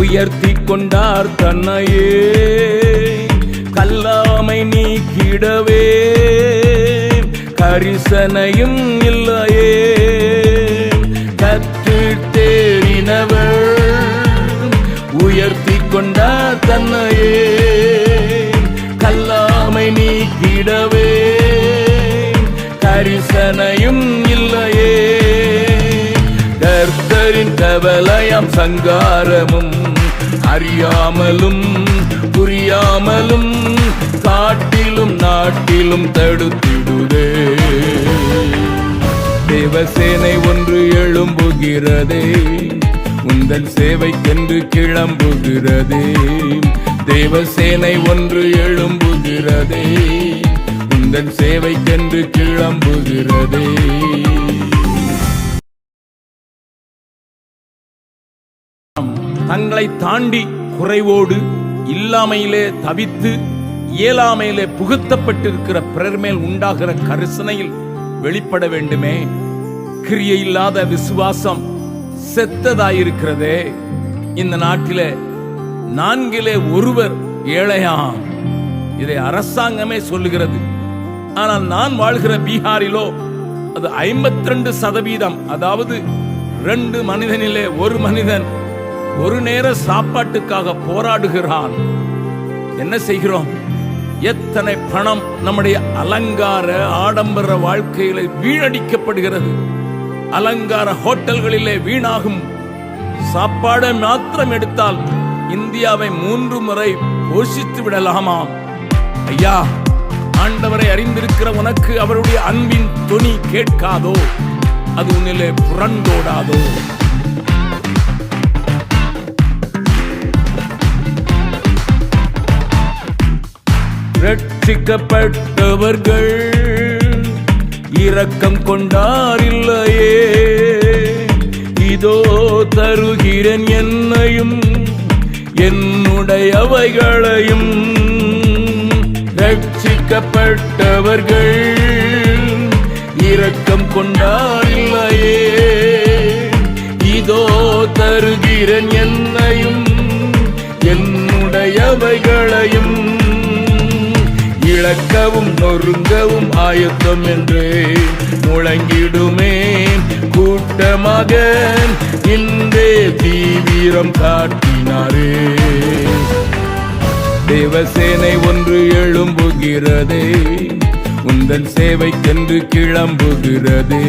உயர்த்தி கொண்டார் தன்னையே, கல்லாமை நீக்கிடவே கரிசனையும் இல்லையே. கற்று தேறினவர் உயர்த்தி கொண்டார் தன்னையே, கல்லாமை நீக்கிடவே கரிசனையும் இல்லையே. கர்த்தரின் கவலையாம் சங்காரமும் அறியாமலும் புரியாமலும் காட்டிலும் நாட்டிலும் தடுத்திடுதே. தேவசேனை ஒன்று எழும்புகிறதே, உந்தன் சேவைக்கென்று கிளம்புகிறதே. தேவசேனை ஒன்று எழும்புகிறதே, உந்தன் சேவைக்கென்று கிளம்புகிறதே. தங்களை தாண்டி குறைவோடு இல்லாமையிலே தவித்து இயலாமையிலே புகுத்தப்பட்டிருக்கிற பிறர் மேல் உண்டாகிற கரிசனையில் வெளிப்பட வேண்டுமே. கிரியை இல்லாத விசுவாசம் செத்ததாயிருக்கிறதே. இந்த நாட்டிலே 4 ஒருவர் ஏழையாம், இதை அரசாங்கமே சொல்லுகிறது. ஆனால் நான் வாழ்கிற பீகாரிலோ அது 52%. அதாவது 2 மனிதனிலே 1 மனிதன் ஒரு நேர சாப்பாட்டுக்காக போராடுகிறான். என்ன செய்கிறோம்? எத்தனை பணம் நம்முடைய அலங்கார ஆடம்பர வாழ்க்கையில வீணடிக்கப்படுகிறது. அலங்கார ஹோட்டல்களிலே வீணாகும் சாப்பாடு மாத்திரம் எடுத்தால் இந்தியாவை 3 முறை போஷித்து விடலாமாம். ஐயா, ஆண்டவரை அறிந்திருக்கிற உனக்கு அவருடைய அன்பின் துணி கேட்காதோ? அது உன்னிலே புரண்டோடாதோ? ரட்சிக்கப்பட்டவர்கள் இரக்கம் கொண்டாரில்லையே. இதோ தருகிறேன் என்னையும் என்னுடையவைகளையும். ரட்சிக்கப்பட்டவர்கள் இரக்கம் கொண்டாரில்லையே. இதோ தருகிறேன் என்னையும் என்னுடையவைகளையும். இழக்கவும் நொறுங்கவும் ஆயத்தம் என்று முழங்கிடுமே கூட்டமாக இன்றே தீவிரம் காட்டினாரே. தேவசேனை ஒன்று எழும்புகிறதே, உந்தன் சேவைக்கென்று கிளம்புகிறதே.